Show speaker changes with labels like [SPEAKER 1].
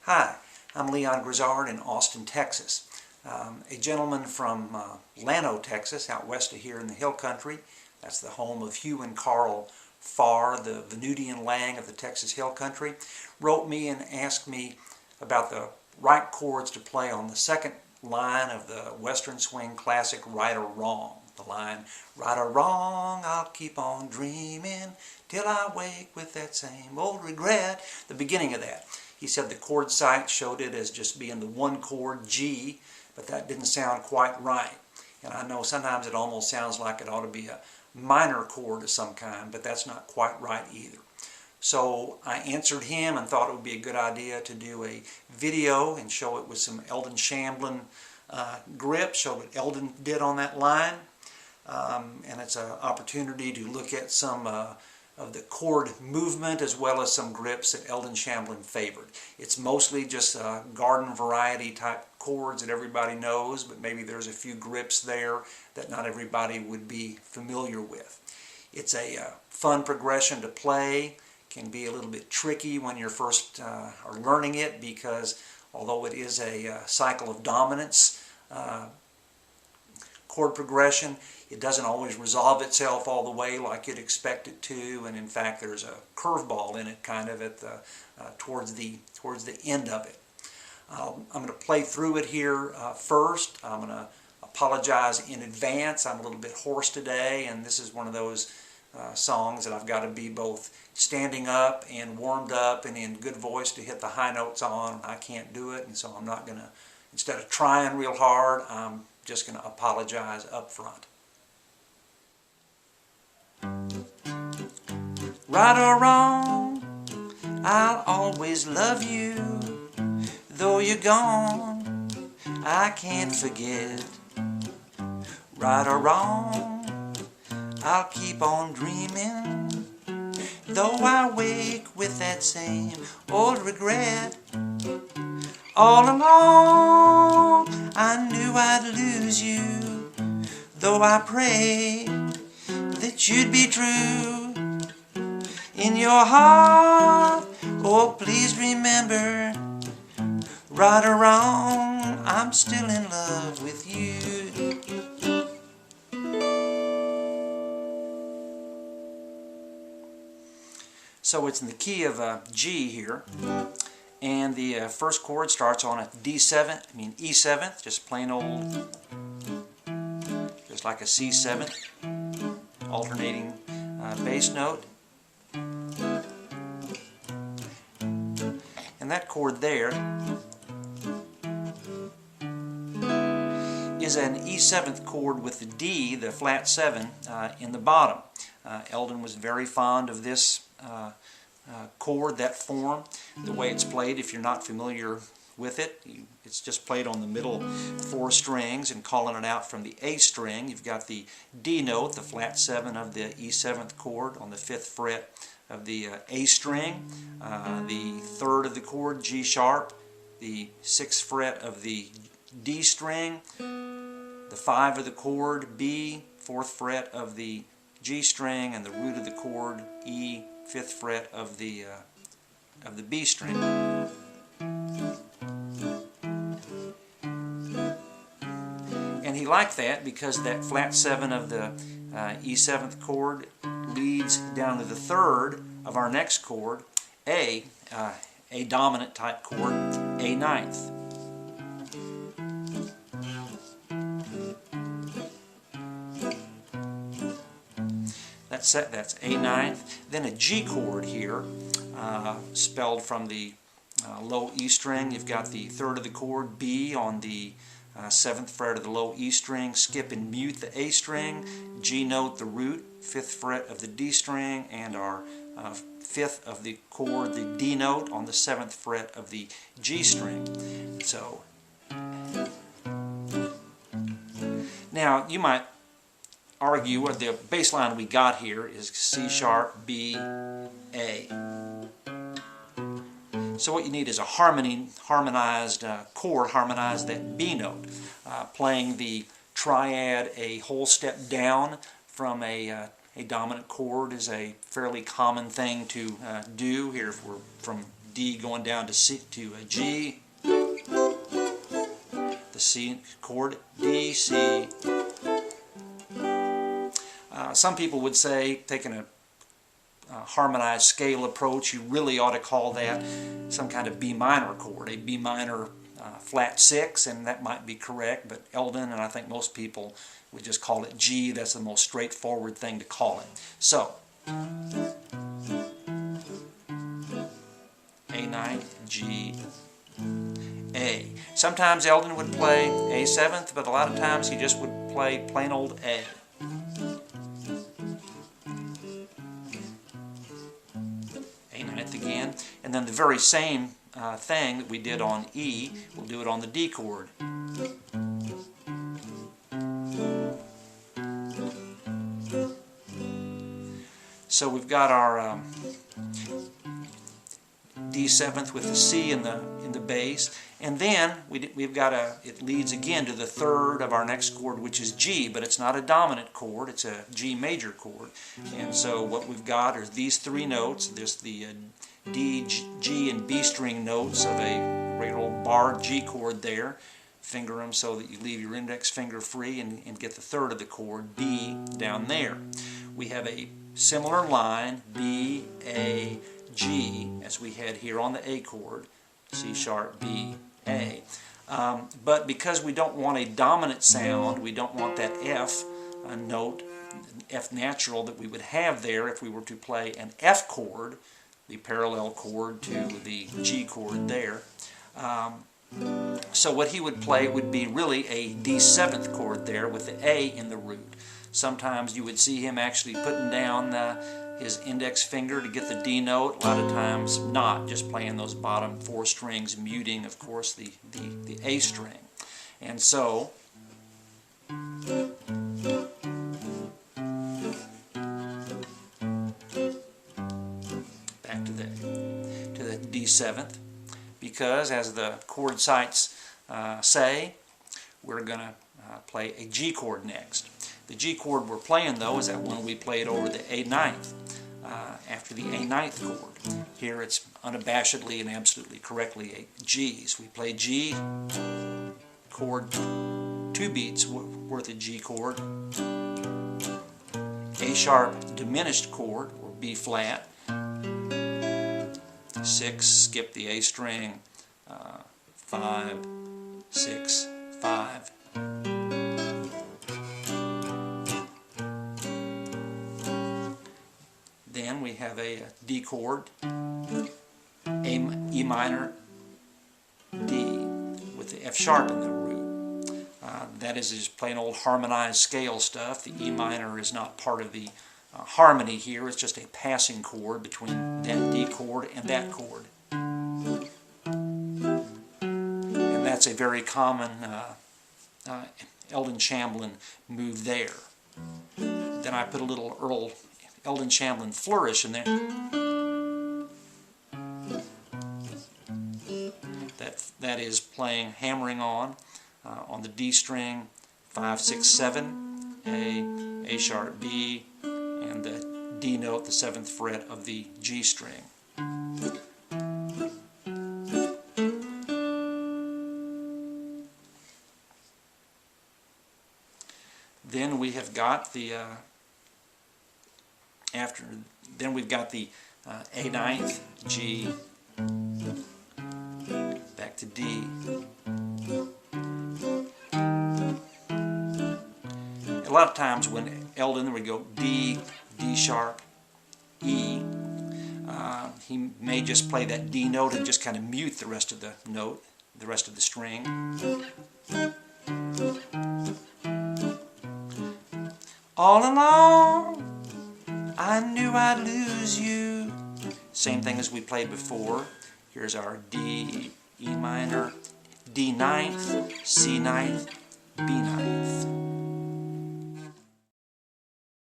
[SPEAKER 1] Hi, I'm Leon Grizzard in Austin, Texas. A gentleman from Llano, Texas, out west of here in the hill country. That's the home of Hugh and Carl Farr, the Venusian Lang of the Texas hill country, wrote me and asked me about the right chords to play on the second line of the Western Swing classic Right or Wrong. The line, right or wrong, I'll keep on dreaming till I wake with that same old regret. The beginning of that. He said the chord site showed it as just being the one chord G, but that didn't sound quite right. And I know sometimes it almost sounds like it ought to be a minor chord of some kind, but that's not quite right either. So I answered him and thought it would be a good idea to do a video and show it with some Eldon Shamblin grip, show what Eldon did on that line. And it's an opportunity to look at some of the chord movement as well as some grips that Eldon Shamblin favored. It's mostly just garden variety type chords that everybody knows, but maybe there's a few grips there that not everybody would be familiar with. It's a fun progression to play. Can be a little bit tricky when you're first are learning it, because although it is a cycle of dominance chord progression, it doesn't always resolve itself all the way like you'd expect it to, and in fact there's a curveball in it kind of at the towards the end of it. I'm going to play through it here first. I'm going to apologize in advance. I'm a little bit hoarse today, and this is one of those songs that I've got to be both standing up and warmed up and in good voice to hit the high notes on. I can't do it, and so I'm not going to, instead of trying real hard, I'm just going to apologize up front. Right or wrong, I'll always love you. Though you're gone, I can't forget. Right or wrong, I'll keep on dreaming. Though I wake with that same old regret. All along, I knew I'd lose you. Though I prayed that you'd be true. In your heart, oh please remember, right or wrong, I'm still in love with you. So it's in the key of G here, and the first chord starts on a E7th, just plain old, just like a C7th, alternating bass note. And that chord there is an E7th chord with the D, the flat 7, in the bottom. Eldon was very fond of this chord, that form, the way it's played. If you're not familiar with it, it's just played on the middle 4 strings and calling it out from the A string. You've got the D note, the flat 7 of the E7th chord on the 5th fret of the A string, the 3rd of the chord G sharp, the 6th fret of the D string, the 5 of the chord B, 4th fret of the G string, and the root of the chord E, 5th fret of the B string. And he liked that because that flat 7 of the E7th chord leads down to the 3rd of our next chord, A dominant type chord, A9th. That's A9th. Then a G chord here, spelled from the low E string. You've got the 3rd of the chord B on the 7th fret of the low E string, skip and mute the A string, G note the root, 5th fret of the D string, and our 5th of the chord, the D note, on the 7th fret of the G string. So, now you might argue what the bass line we got here is C sharp, B, A. So what you need is a harmonized chord, harmonized that B note, playing the triad a whole step down from a dominant chord is a fairly common thing to do here. If we're from D going down to C to a G, the C chord, D, C. Some people would say, taking a harmonized scale approach, you really ought to call that some kind of B minor chord, a B minor flat 6, and that might be correct, but Eldon and I think most people would just call it G. That's the most straightforward thing to call it. So, A9, G, A. Sometimes Eldon would play A7th, but a lot of times he just would play plain old A. A9th again, and then the very same thing that we did on E, we'll do it on the D chord. So we've got our D7th with the C in the bass, and then we've got it leads again to the third of our next chord, which is G, but it's not a dominant chord, it's a G major chord. And so what we've got are these three notes. There's the D, G, and B string notes of a regular old bar G chord there. Finger them so that you leave your index finger free and get the third of the chord, B, down there. We have a similar line, B, A, G, as we had here on the A chord, C sharp, B, A. But because we don't want a dominant sound, we don't want that F note, F natural that we would have there if we were to play an F chord, the parallel chord to the G chord there. So what he would play would be really a D7th chord there with the A in the root. Sometimes you would see him actually putting down his index finger to get the D note. A lot of times not, just playing those bottom four strings, muting, of course, the A string. And so, back to the D7th, because as the chord sites say, we're going to play a G chord next. The G chord we're playing, though, is that one we played over the A9th, after the A9th chord. Here it's unabashedly and absolutely correctly a G's. We play G chord, 2 beats worth of G chord, A sharp diminished chord, or B flat, 6, skip the A string, 5, 6, 5. Then we have a D chord, E minor, D, with the F sharp in the root. That is just plain old harmonized scale stuff. The E minor is not part of the harmony here. It's just a passing chord between that D chord and that chord. And that's a very common Eldon Shamblin move there. Then I put a little Eldon Shamblin flourish in there. That is playing, hammering on the D string, 5, 6, 7, A sharp, B, and the D note, the 7th fret of the G string. Then we have got the then we've got the A9th, G, back to D. A lot of times when Eldon would go D, D sharp, E, he may just play that D note and just kind of mute the rest of the note, the rest of the string. All along, I knew I'd lose you. Same thing as we played before. Here's our D, E minor, D 9th, C 9th, B 9th.